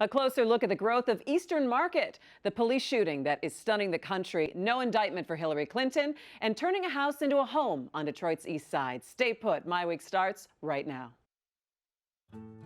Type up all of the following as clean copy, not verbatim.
A closer look at the growth of Eastern Market, the police shooting that is stunning the country, no indictment for Hillary Clinton, and turning a house into a home on Detroit's east side. Stay put. MiWeek starts right now.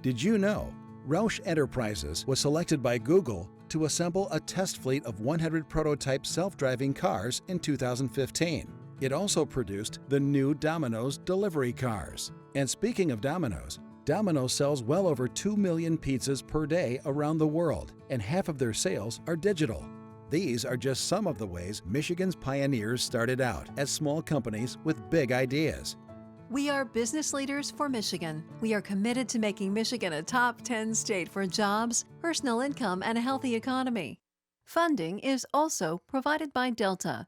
Did you know Roush Enterprises was selected by Google to assemble a test fleet of 100 prototype self-driving cars in 2015? It also produced the new Domino's delivery cars. And speaking of Domino's, Domino's sells well over 2 million pizzas per day around the world, and half of their sales are digital. These are just some of the ways Michigan's pioneers started out as small companies with big ideas. We are business leaders for Michigan. We are committed to making Michigan a top 10 state for jobs, personal income, and a healthy economy. Funding is also provided by Delta.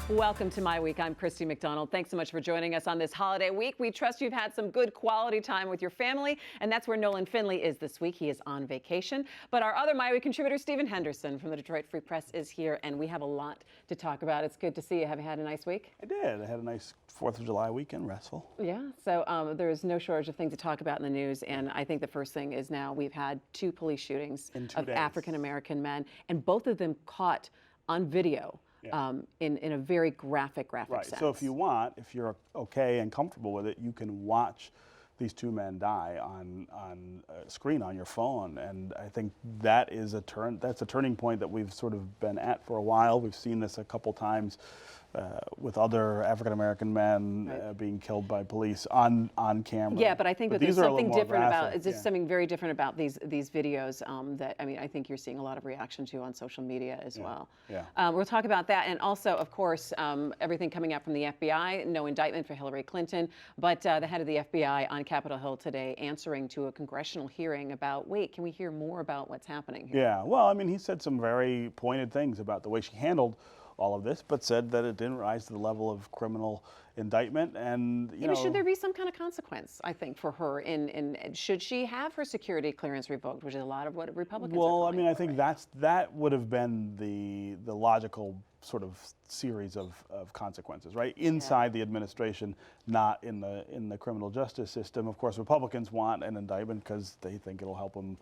Welcome to MiWeek. I'm Christy McDonald. Thanks so much for joining us on this holiday week. We trust you've had some good quality time with your family, and that's where Nolan Finley is this week. He is on vacation. But our other MiWeek contributor, Stephen Henderson from the Detroit Free Press, is here, and we have a lot to talk about. It's good to see you. Have you had a nice week? I did. I had a nice 4th of July weekend, restful. Yeah, so there's no shortage of things to talk about in the news, and I think the first thing is now we've had 2 police shootings of African-American men, and both of them caught on video. Yeah. In a very graphic right. sense. So if you're okay and comfortable with it, you can watch these 2 men die on a screen on your phone, and I think that's a turning point that we've sort of been at for a while. We've seen this a couple times with other African-American men being killed by police on camera. Yeah, but I think that there's something different about, something very different about these videos that, I mean, I think you're seeing a lot of reaction to on social media as well. Yeah. We'll talk about that, and also, of course, everything coming out from the FBI, no indictment for Hillary Clinton, but the head of the FBI on Capitol Hill today answering to a congressional hearing about, wait, can we hear more about what's happening here? Yeah, well, I mean, he said some very pointed things about the way she handled all of this, but said that it didn't rise to the level of criminal indictment, and you know, should there be some kind of consequence, I think, for her in should she have her security clearance revoked, which is a lot of what Republicans are calling. I mean, I think that would have been the logical sort of series of consequences, right? Inside the administration, not in the criminal justice system. Of course, Republicans want an indictment because they think it'll help them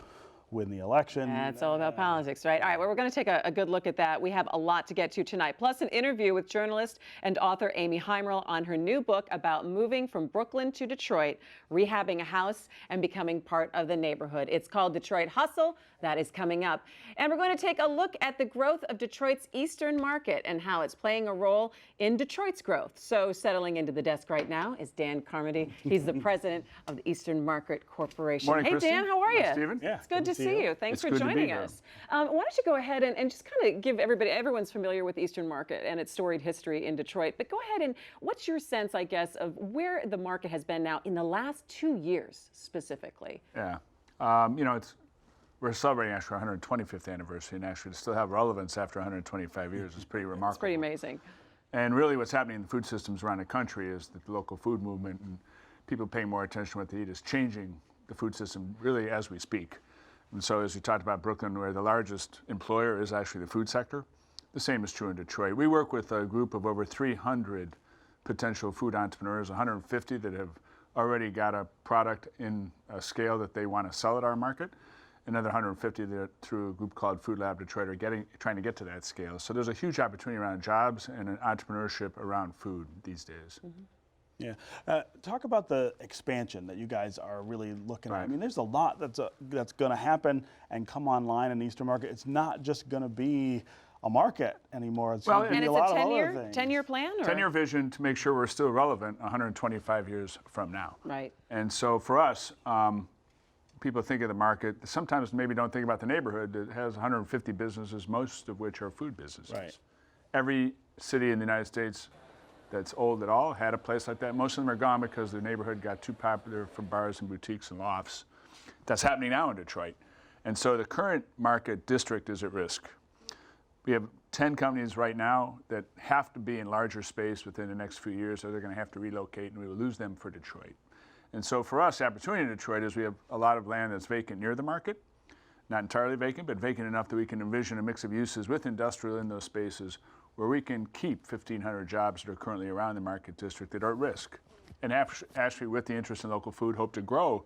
win the election. Yeah, it's all about politics, right? All right, well, we're going to take a good look at that. We have a lot to get to tonight, plus an interview with journalist and author Amy Heimerl on her new book about moving from Brooklyn to Detroit, rehabbing a house, and becoming part of the neighborhood. It's called Detroit Hustle. That is coming up. And we're going to take a look at the growth of Detroit's Eastern Market and how it's playing a role in Detroit's growth. So settling into the desk right now is Dan Carmody. He's the president of the Eastern Market Corporation. Morning, hey, Christy. Dan, how are you? Hi, Stephen. Yeah, it's good to see you. Thanks for joining us. Why don't you go ahead and just kind of give everyone's familiar with the Eastern Market and its storied history in Detroit, but go ahead and what's your sense, I guess, of where the market has been now in the last 2 years specifically? Yeah, you know, we're celebrating actually our 125th anniversary, and actually to still have relevance after 125 years is pretty remarkable. It's pretty amazing. And really what's happening in the food systems around the country is that the local food movement and people paying more attention to what they eat is changing the food system really as we speak. And so as we talked about Brooklyn, where the largest employer is actually the food sector, the same is true in Detroit. We work with a group of over 300 potential food entrepreneurs, 150 that have already got a product in a scale that they want to sell at our market. Another 150 that through a group called Food Lab Detroit are trying to get to that scale. So there's a huge opportunity around jobs and an entrepreneurship around food these days. Mm-hmm. Yeah, talk about the expansion that you guys are really looking at. I mean, there's a lot that's going to happen and come online in the Eastern Market. It's not just going to be a market anymore. It's going to be a lot of other things. 10-year plan? 10-year vision to make sure we're still relevant 125 years from now. Right. And so for us, people think of the market, sometimes maybe don't think about the neighborhood that has 150 businesses, most of which are food businesses. Right. Every city in the United States that's old at all had a place like that. Most of them are gone because the neighborhood got too popular for bars and boutiques and lofts. That's happening now in Detroit. And so the current market district is at risk. We have 10 companies right now that have to be in larger space within the next few years, or they're going to have to relocate, and we will lose them for Detroit. And so for us, the opportunity in Detroit is we have a lot of land that's vacant near the market. not entirely vacant, but vacant enough that we can envision a mix of uses with industrial in those spaces where we can keep 1,500 jobs that are currently around the market district that are at risk. And actually, with the interest in local food, hope to grow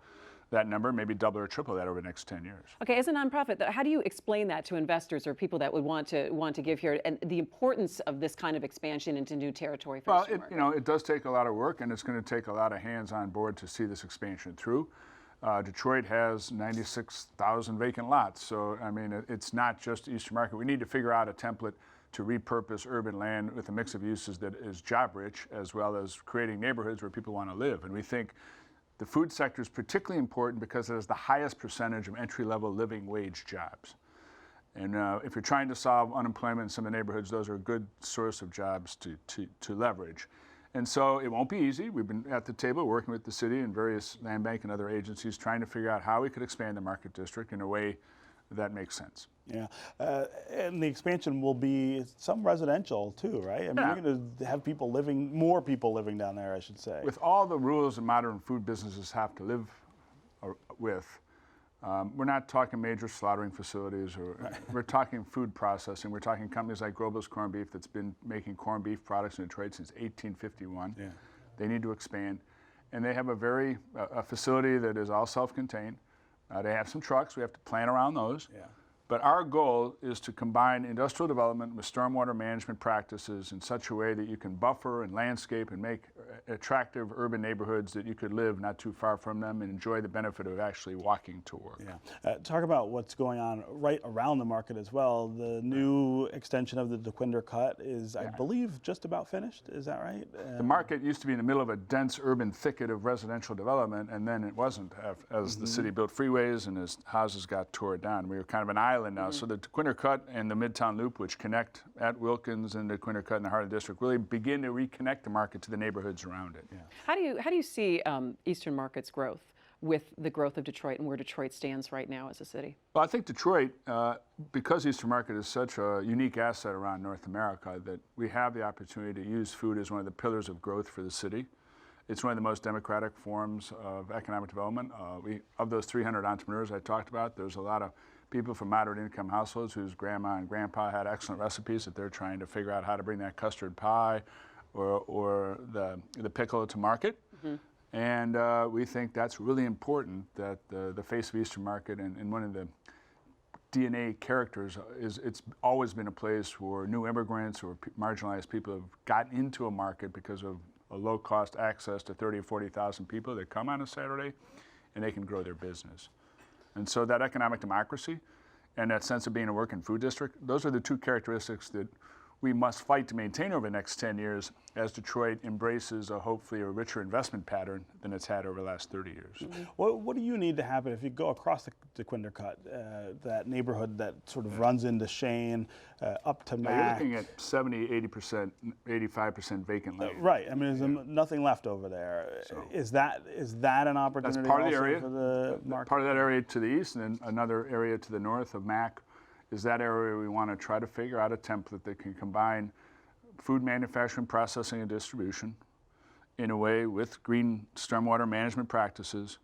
that number, maybe double or triple that over the next 10 years. Okay, as a nonprofit, though, how do you explain that to investors or people that would want to give here, and the importance of this kind of expansion into new territory for Well, Eastern Market? it does take a lot of work, and it's going to take a lot of hands on board to see this expansion through. Detroit has 96,000 vacant lots, so I mean, it's not just Eastern Market. We need to figure out a template to repurpose urban land with a mix of uses that is job-rich, as well as creating neighborhoods where people want to live. And we think the food sector is particularly important because it has the highest percentage of entry-level living wage jobs. And if you're trying to solve unemployment in some of the neighborhoods, those are a good source of jobs to leverage. And so it won't be easy. We've been at the table working with the city and various land bank and other agencies trying to figure out how we could expand the market district in a way that makes sense. Yeah, and the expansion will be some residential too, right? I mean, Yeah. you're going to have people living, more people living down there, I should say. With all the rules that modern food businesses have to live with, we're not talking major slaughtering facilities, or we're talking food processing. We're talking companies like Grobal's Corned Beef that's been making corned beef products in Detroit since 1851. Yeah. They need to expand. And they have a facility that is all self-contained. They have some trucks. We have to plan around those. Yeah. But our goal is to combine industrial development with stormwater management practices in such a way that you can buffer and landscape and make attractive urban neighborhoods that you could live not too far from them and enjoy the benefit of actually walking to work. Yeah. Talk about what's going on right around the market as well. The new extension of the DeQuinder Cut is, I believe, just about finished. Is that right? The market used to be in the middle of a dense urban thicket of residential development, and then it wasn't as the city built freeways and as houses got tore down. We were kind of an island now. So the DeQuinder Cut and the Midtown Loop, which connect at Wilkins and the DeQuinder Cut in the heart of the district, really begin to reconnect the market to the neighborhoods around it. Yeah. How do you see Eastern Market's growth with the growth of Detroit and where Detroit stands right now as a city? Well, I think Detroit, because Eastern Market is such a unique asset around North America, that we have the opportunity to use food as one of the pillars of growth for the city. It's one of the most democratic forms of economic development. Of those 300 entrepreneurs I talked about, there's a lot of people from moderate income households whose grandma and grandpa had excellent recipes that they're trying to figure out how to bring that custard pie or the pickle to market. And we think that's really important, that the face of Eastern Market and one of the DNA characters is it's always been a place where new immigrants or marginalized people have gotten into a market because of a low-cost access to 30 or 40,000 people that come on a Saturday and they can grow their business. And so that economic democracy and that sense of being a working food district, those are the two characteristics that we must fight to maintain over the next 10 years as Detroit embraces hopefully a richer investment pattern than it's had over the last 30 years. What do you need to happen if you go across the DeQuinder Cut, that neighborhood that sort of runs into Shane, up to Mac? You're looking at 70, 80%, 85% vacant land. Right. I mean, there's nothing left over there. So- Is that an opportunity That's part of the also area. for the market? Part of that area to the east, and then another area to the north of Mac is that area we want to try to figure out a template that can combine food manufacturing, processing, and distribution in a way with green stormwater management practices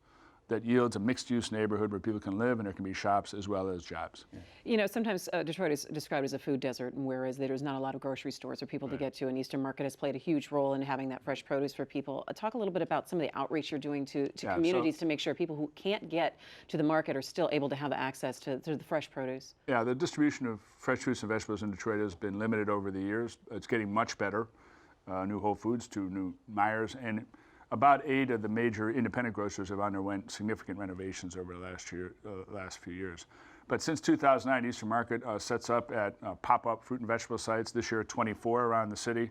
that yields a mixed-use neighborhood where people can live and there can be shops as well as jobs. You know, sometimes Detroit is described as a food desert, and whereas there's not a lot of grocery stores for people to get to, and Eastern Market has played a huge role in having that fresh produce for people. Talk a little bit about some of the outreach you're doing to communities to make sure people who can't get to the market are still able to have access to the fresh produce. Yeah, the distribution of fresh fruits and vegetables in Detroit has been limited over the years. It's getting much better. New Whole Foods to new Myers, and about 8 of the major independent grocers have underwent significant renovations over the last few years. But since 2009, Eastern Market sets up at pop-up fruit and vegetable sites. This year, 24 around the city.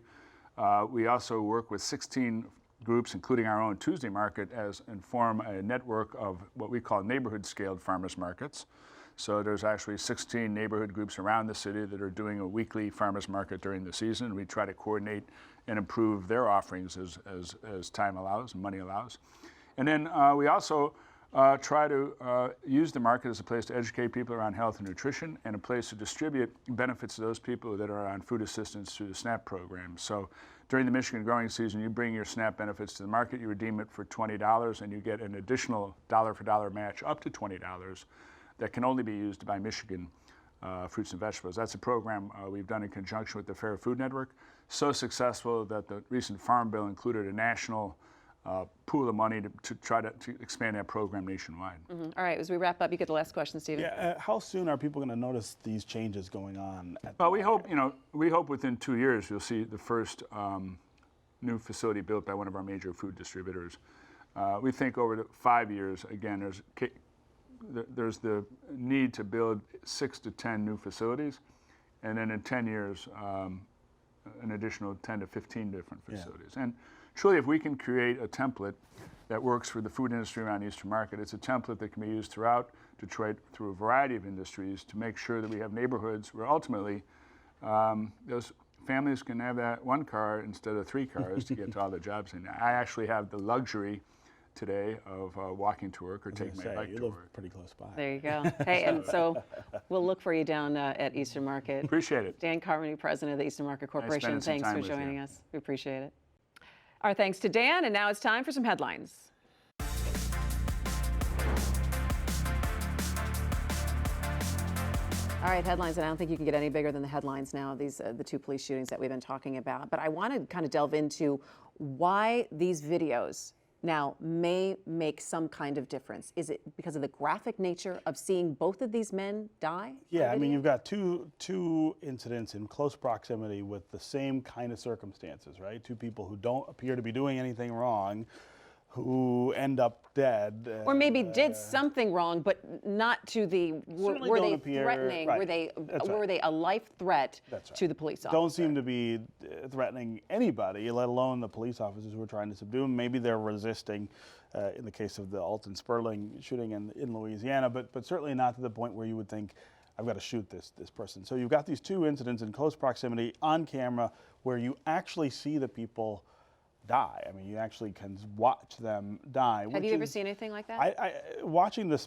We also work with 16 groups, including our own Tuesday Market, and form a network of what we call neighborhood-scaled farmers markets. So there's actually 16 neighborhood groups around the city that are doing a weekly farmers market during the season. We try to coordinate and improve their offerings as time allows and money allows. And then we also try to use the market as a place to educate people around health and nutrition and a place to distribute benefits to those people that are on food assistance through the SNAP program. So during the Michigan growing season, you bring your SNAP benefits to the market, you redeem it for $20, and you get an additional dollar-for-dollar match up to $20 that can only be used by Michigan fruits and vegetables. That's a program we've done in conjunction with the Fair Food Network. So successful that the recent Farm Bill included a national pool of money to try to expand that program nationwide. All right, as we wrap up, you get the last question, Stephen. Yeah, how soon are people going to notice these changes going on? Well, we hope within 2 years you'll see the first new facility built by one of our major food distributors. We think over the 5 years, again, there's the need to build 6 to 10 new facilities, and then in 10 years, an additional 10 to 15 different facilities. And truly, if we can create a template that works for the food industry around the Eastern Market, it's a template that can be used throughout Detroit through a variety of industries to make sure that we have neighborhoods where ultimately those families can have that one car instead of 3 cars to get to all their jobs. And I actually have the luxury today of walking to work or taking my bike you to live work. pretty close by. There you go. Hey, and so we'll look for you down at Eastern Market. Appreciate it. Dan Carmody, president of the Eastern Market Corporation, spending some thanks time for with you. joining us. We appreciate it. Our thanks to Dan, and now it's time for some headlines. All right, headlines, and I don't think you can get any bigger than the headlines now, these the 2 police shootings that we've been talking about. But I want to kind of delve into why these videos now may make some kind of difference. Is it because of the graphic nature of seeing both of these men die? Yeah, I mean, you've got two incidents in close proximity with the same kind of circumstances, right? 2 people who don't appear to be doing anything wrong, who end up dead. Or maybe did something wrong, but not to the, were they threatening, right. were they a life threat That's right. to the police officer? Don't seem to be threatening anybody, let alone the police officers who are trying to subdue them. Maybe they're resisting in the case of the Alton Sperling shooting in Louisiana, but certainly not to the point where you would think, I've got to shoot this person. So you've got these 2 incidents in close proximity on camera where you actually see the people die. I mean, you actually can watch them die. Have you ever seen anything like that? Watching the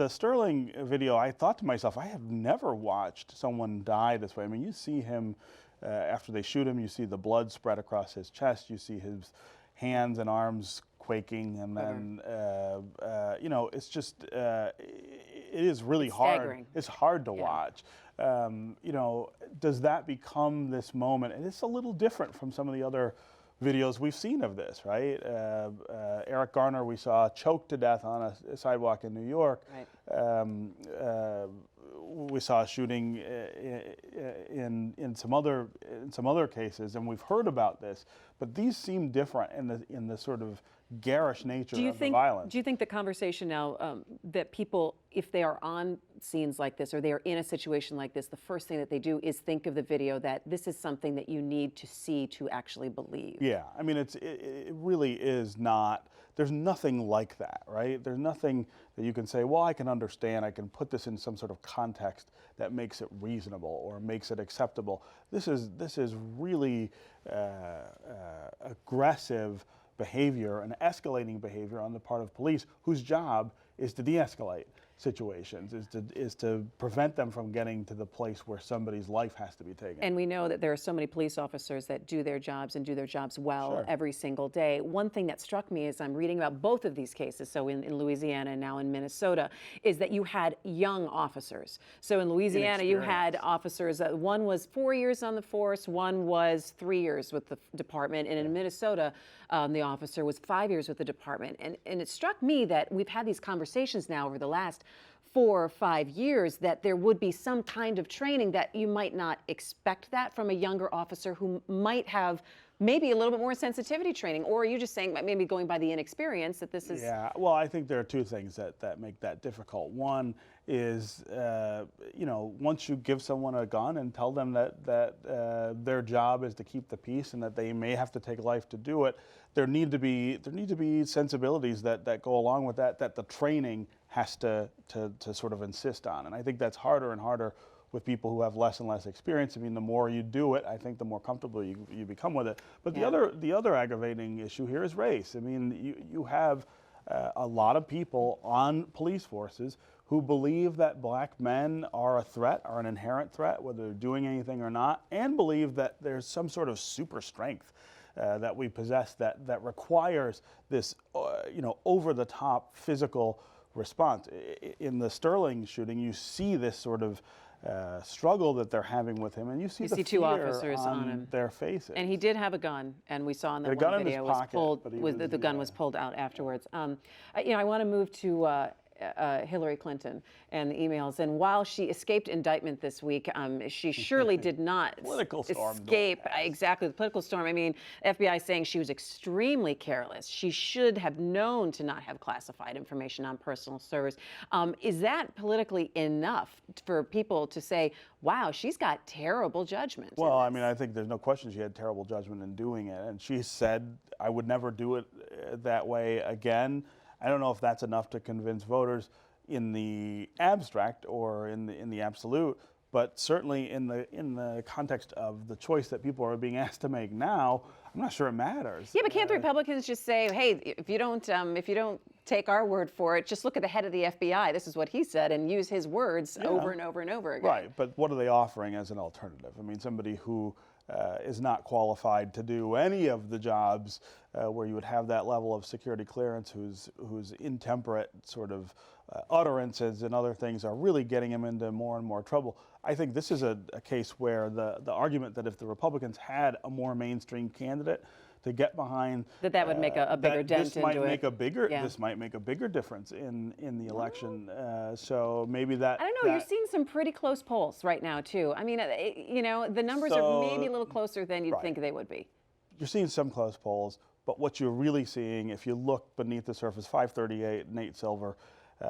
Sterling video, I thought to myself, I have never watched someone die this way. I mean, you see him after they shoot him, you see the blood spread across his chest, you see his hands and arms quaking, and then it's just it is really hard. Staggering. It's hard to watch. Does that become this moment? And it's a little different from some of the other videos we've seen of this, right? Eric Garner, we saw choked to death on a sidewalk in New York. Right. We saw a shooting in some other cases, and we've heard about this. But these seem different in the sort of garish nature of the violence. Do you think the conversation now that people, if they are on scenes like this or they are in a situation like this, the first thing that they do is think of the video that this is something that you need to see to actually believe? Yeah, I mean, it really is not. There's nothing like that, right? There's nothing that you can say, well, I can understand, I can put this in some sort of context that makes it reasonable or makes it acceptable. This is really aggressive behavior and escalating behavior on the part of police, whose job is to de-escalate situations, is to prevent them from getting to the place where somebody's life has to be taken. And we know that there are so many police officers that do their jobs and do their jobs well every single day. One thing that struck me as I'm reading about both of these cases, so in Louisiana and now in Minnesota, is that you had young officers. So in Louisiana, you had officers, one was 4 years on the force, one was 3 years with the department, and in Minnesota, the officer was 5 years with the department. And it struck me that we've had these conversations now over the last 4 or 5 years that there would be some kind of training that you might not expect that from a younger officer who might have maybe a little bit more sensitivity training, or are you just saying maybe going by the inexperience that this is? Yeah, well, I think there are 2 things that make that difficult. One is, once you give someone a gun and tell them that their job is to keep the peace and that they may have to take life to do it, there need to be sensibilities that go along with that the training has to sort of insist on. And I think that's harder and harder with people who have less and less experience. I mean, the more you do it, I think the more comfortable you become with it. But the other aggravating issue here is race. I mean, you have a lot of people on police forces who believe that black men are a threat, are an inherent threat, whether they're doing anything or not, and believe that there's some sort of super strength that we possess that requires this, over-the-top physical response. In the Sterling shooting, you see this sort of struggle that they're having with him, and you see the two fear officers on him. their faces. And he did have a gun, and we saw in that He had a gun one in his video was pocket, pulled. but he The gun was pulled out afterwards. I want to move to Hillary Clinton and the emails. And while she escaped indictment this week, she surely did not Political storm, escape exactly the political storm. I mean, FBI saying she was extremely careless. She should have known to not have classified information on personal servers. Is that politically enough for people to say, wow, she's got terrible judgment? Well, I mean, I think there's no question she had terrible judgment in doing it. And she said, I would never do it that way again. I don't know if that's enough to convince voters in the abstract or in the absolute, but certainly in the context of the choice that people are being asked to make now, I'm not sure it matters. Yeah, but can't the Republicans just say, hey, if you don't take our word for it, just look at the head of the FBI. This is what he said, and use his words over and over and over again. Right, but what are they offering as an alternative? I mean, somebody who is not qualified to do any of the jobs where you would have that level of security clearance, whose intemperate sort of utterances and other things are really getting him into more and more trouble. I think this is a case where the argument that if the Republicans had a more mainstream candidate to get behind, that would make a bigger dent this might into make it. a bigger Yeah. this might make a bigger difference in the election. So maybe that. I don't know. You're seeing some pretty close polls right now, too. I mean, the numbers are maybe a little closer than you'd think they would be. You're seeing some close polls, but what you're really seeing, if you look beneath the surface, 538, Nate Silver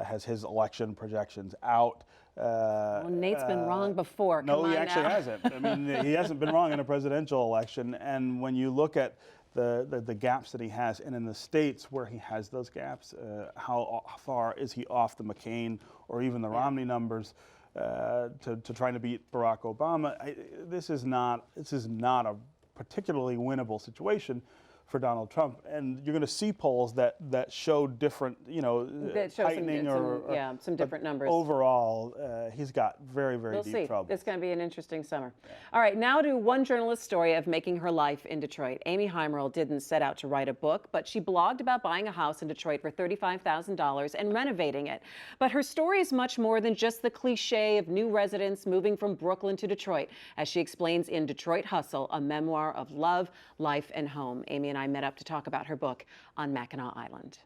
has his election projections out. Well, Nate's been wrong before. No, Come he on actually now. hasn't. I mean, he hasn't been wrong in a presidential election. And when you look at the gaps that he has, and in the states where he has those gaps, how far is he off the McCain or even the Romney numbers to trying to beat Barack Obama? This is not a particularly winnable situation for Donald Trump, and you're going to see polls that show different, That show tightening some different numbers. Overall, he's got very, very We'll deep see. trouble. It's going to be an interesting summer. All right, now to one journalist's story of making her life in Detroit. Amy Heimerl didn't set out to write a book, but she blogged about buying a house in Detroit for $35,000 and renovating it. But her story is much more than just the cliche of new residents moving from Brooklyn to Detroit, as she explains in Detroit Hustle, a memoir of love, life, and home. Amy and I met up to talk about her book on Mackinac Island.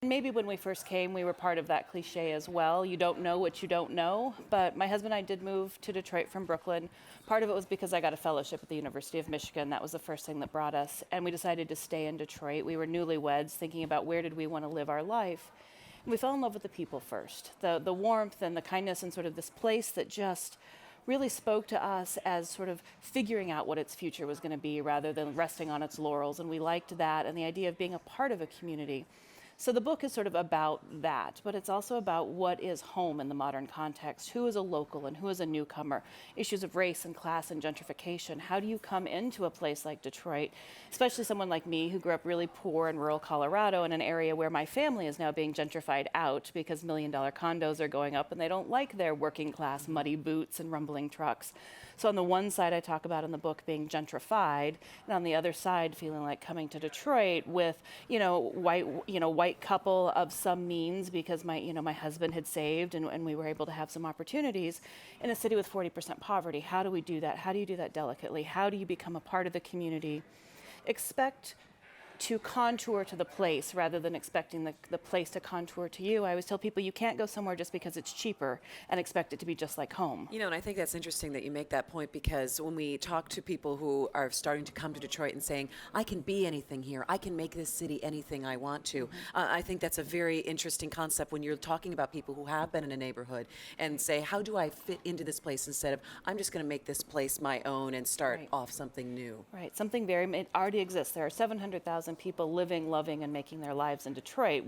Maybe when we first came, we were part of that cliche as well. You don't know what you don't know. But my husband and I did move to Detroit from Brooklyn. Part of it was because I got a fellowship at the University of Michigan. That was the first thing that brought us. And we decided to stay in Detroit. We were newlyweds, thinking about where did we want to live our life. And we fell in love with the people first. The warmth and the kindness and sort of this place that just really spoke to us as sort of figuring out what its future was going to be rather than resting on its laurels. And we liked that and the idea of being a part of a community. So the book is sort of about that, but it's also about what is home in the modern context, who is a local and who is a newcomer, issues of race and class and gentrification. How do you come into a place like Detroit, especially someone like me who grew up really poor in rural Colorado in an area where my family is now being gentrified out because $1 million condos are going up and they don't like their working class muddy boots and rumbling trucks. So on the one side, I talk about in the book being gentrified, and on the other side, feeling like coming to Detroit with, white couple of some means because my husband had saved and we were able to have some opportunities in a city with 40% poverty. How do we do that? How do you do that delicately? How do you become a part of the community? Expect to contour to the place rather than expecting the place to contour to you. I always tell people you can't go somewhere just because it's cheaper and expect it to be just like home. And I think that's interesting that you make that point, because when we talk to people who are starting to come to Detroit and saying, I can be anything here, I can make this city anything I want to, I think that's a very interesting concept when you're talking about people who have been in a neighborhood and say, how do I fit into this place, instead of, I'm just going to make this place my own and start off something new. Right, something it already exists. There are 700,000 people living, loving, and making their lives in Detroit.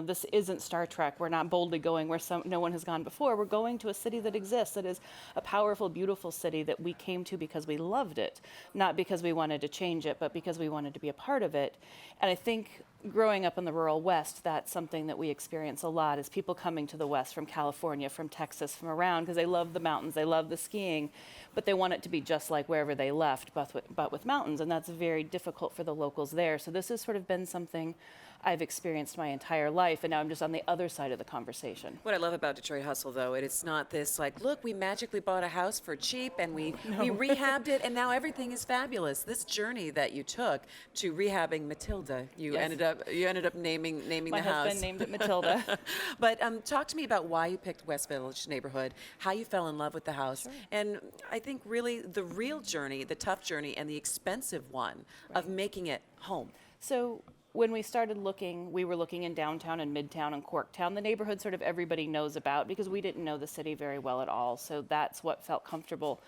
This isn't Star Trek. We're not boldly going where no one has gone before. We're going to a city that exists, that is a powerful, beautiful city that we came to because we loved it, not because we wanted to change it, but because we wanted to be a part of it. And I think growing up in the rural West, that's something that we experience a lot, is people coming to the West from California, from Texas, from around, because they love the mountains, they love the skiing, but they want it to be just like wherever they left, but with mountains, and that's very difficult for the locals there. So this has sort of been something I've experienced my entire life, and now I'm just on the other side of the conversation. What I love about Detroit Hustle, though, it's not this like, look, we magically bought a house for cheap and we rehabbed it and now everything is fabulous. This journey that you took to rehabbing Matilda, you ended up naming My the house. husband named it Matilda. But talk to me about why you picked West Village neighborhood, how you fell in love with the house, and I think really the real journey, the tough journey, and the expensive one of making it home. So when we started looking, we were looking in downtown and midtown and Corktown, the neighborhood sort of everybody knows about because we didn't know the city very well at all. So that's what felt comfortable.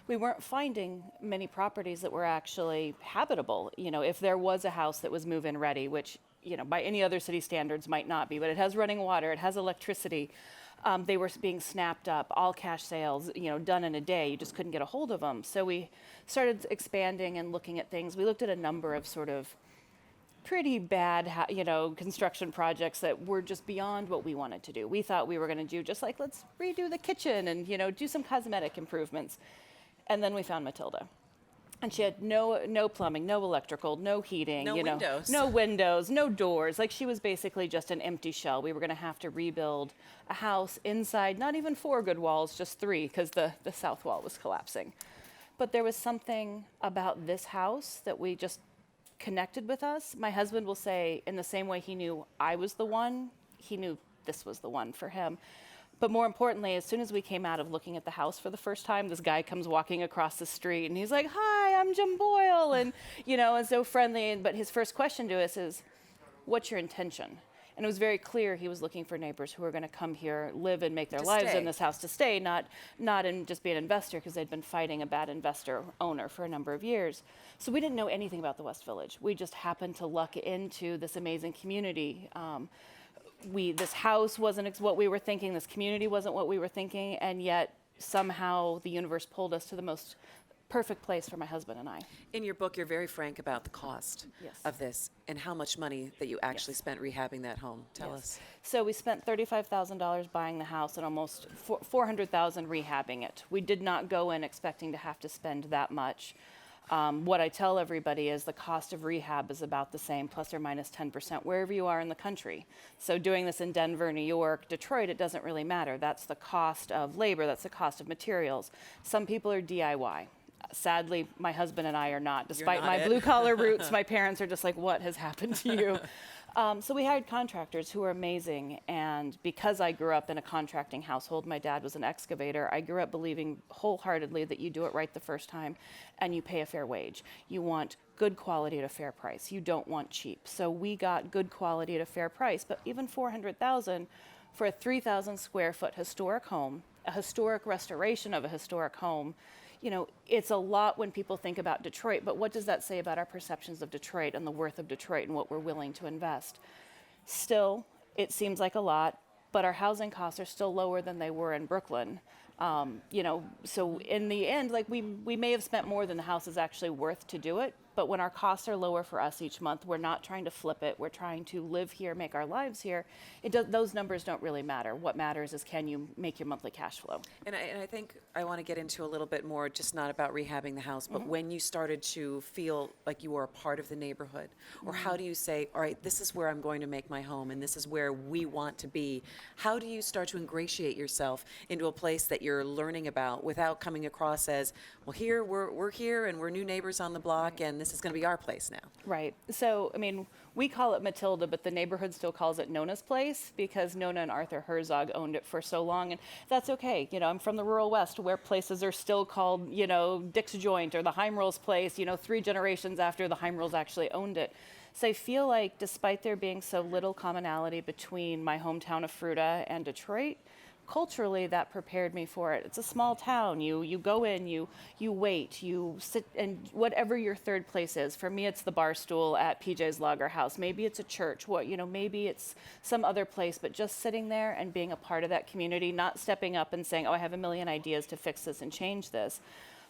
We weren't finding many properties that were actually habitable. You know, if there was a house that was move-in ready, which, you know, by any other city standards might not be, but it has running water, it has electricity. They were being snapped up, all cash sales, you know, done in a day. You just couldn't get a hold of them. So we started expanding and looking at things. We looked at a number of sort of pretty bad, you know, construction projects that were just beyond what we wanted to do. We thought we were going to do just like, let's redo the kitchen and, you know, do some cosmetic improvements. And then we found Matilda. And she had no plumbing, no electrical, no heating, No windows. no windows, no doors. Like she was basically just an empty shell. We were going to have to rebuild a house inside, not even 4 good walls, just 3, because the south wall was collapsing. But there was something about this house that we just connected with us. My husband will say, in the same way he knew I was the one, he knew this was the one for him. But more importantly, as soon as we came out of looking at the house for the first time, this guy comes walking across the street and he's like, "Hi, I'm Jim Boyle," and you know, and so friendly. But his first question to us is, "What's your intention?" And it was very clear he was looking for neighbors who were going to come here, live and make their lives in this house to stay, not in just be an investor, because they'd been fighting a bad investor owner for a number of years. So we didn't know anything about the West Village. We just happened to luck into this amazing community. This house wasn't what we were thinking, this community wasn't what we were thinking, and yet somehow the universe pulled us to the most perfect place for my husband and I. In your book, you're very frank about the cost of this and how much money that you actually spent rehabbing that home. Tell us. So we spent $35,000 buying the house and almost $400,000 rehabbing it. We did not go in expecting to have to spend that much. What I tell everybody is the cost of rehab is about the same, plus or minus 10%, wherever you are in the country. So doing this in Denver, New York, Detroit, it doesn't really matter. That's the cost of labor, that's the cost of materials. Some people are DIY. Sadly, my husband and I are not. Despite my blue-collar roots, my parents are just like, "What has happened to you?" So we hired contractors who are amazing, and because I grew up in a contracting household, my dad was an excavator, I grew up believing wholeheartedly that you do it right the first time and you pay a fair wage. You want good quality at a fair price. You don't want cheap. So we got good quality at a fair price, but even $400,000 for a 3,000 square foot historic home, a historic restoration of a historic home, you know, it's a lot when people think about Detroit, but what does that say about our perceptions of Detroit and the worth of Detroit and what we're willing to invest? Still, it seems like a lot, but our housing costs are still lower than they were in Brooklyn. You know, so in the end, like we may have spent more than the house is actually worth to do it, but when our costs are lower for us each month, we're not trying to flip it. We're trying to live here, make our lives here. Those numbers don't really matter. What matters is, can you make your monthly cash flow? And I think I want to get into a little bit more, just not about rehabbing the house, but when you started to feel like you were a part of the neighborhood, or how do you say, all right, this is where I'm going to make my home and this is where we want to be. How do you start to ingratiate yourself into a place that you're learning about without coming across as, well, here, we're here and we're new neighbors on the block and this is going to be our place now? Right. So, I mean, we call it Matilda, but the neighborhood still calls it Nona's place because Nona and Arthur Herzog owned it for so long, and that's okay. You know, I'm from the rural West where places are still called, you know, Dick's Joint or the Heimrell's place, you know, 3 generations after the Heimrells actually owned it. So I feel like despite there being so little commonality between my hometown of Fruita and Detroit, culturally that prepared me for it. It's a small town. You go in, you wait, you sit, and whatever your third place is. For me, it's the bar stool at PJ's Lager House. Maybe it's a church. Maybe it's some other place. But just sitting there and being a part of that community, not stepping up and saying, "Oh, I have a million ideas to fix this and change this."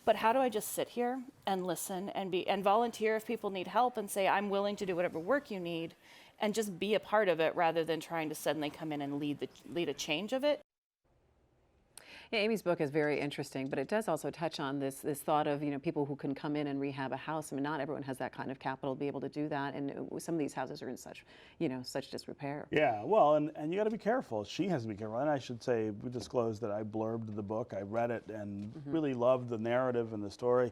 But how do I just sit here and listen and volunteer if people need help and say, "I'm willing to do whatever work you need," and just be a part of it rather than trying to suddenly come in and lead a change of it. Yeah, Amy's book is very interesting, but it does also touch on this thought of people who can come in and rehab a house. I mean, not everyone has that kind of capital to be able to do that, and some of these houses are in such disrepair. Yeah, well, and you got to be careful. She has to be careful. And I should say, we disclosed that I blurbed the book. I read it and really loved the narrative and the story.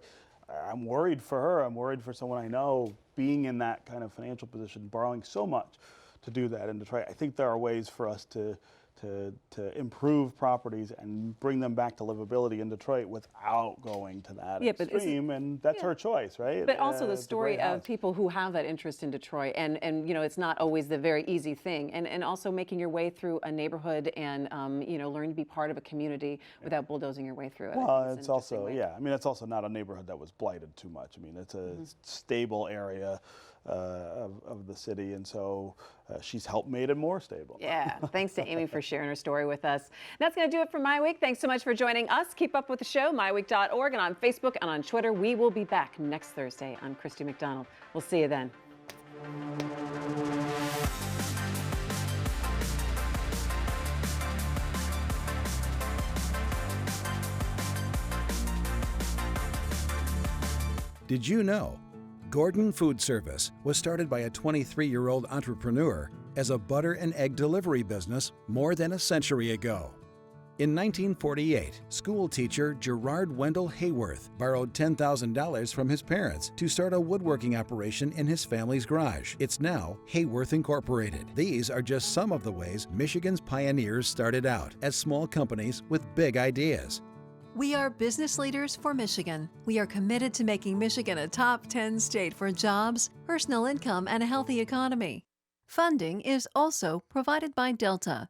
I'm worried for her. I'm worried for someone I know being in that kind of financial position, borrowing so much to do that in Detroit. I think there are ways for us to improve properties and bring them back to livability in Detroit without going to that extreme, and that's her choice, right? But also the It's a story great of house. people who have that interest in Detroit, and it's not always the very easy thing, and also making your way through a neighborhood and learning to be part of a community without bulldozing your way through it. I Well, think is it's an interesting also, way. I mean, it's also not a neighborhood that was blighted too much. I mean, it's a stable area of the city, and so she's helped made it more stable. Yeah, thanks to Amy for sharing her story with us. That's going to do it for My Week. Thanks so much for joining us. Keep up with the show, myweek.org, and on Facebook and on Twitter. We will be back next Thursday. I'm Christy McDonald. We'll see you then. Did you know? Gordon Food Service was started by a 23-year-old entrepreneur as a butter and egg delivery business more than a century ago. In 1948, school teacher Gerard Wendell Hayworth borrowed $10,000 from his parents to start a woodworking operation in his family's garage. It's now Hayworth Incorporated. These are just some of the ways Michigan's pioneers started out as small companies with big ideas. We are business leaders for Michigan. We are committed to making Michigan a top 10 state for jobs, personal income, and a healthy economy. Funding is also provided by Delta.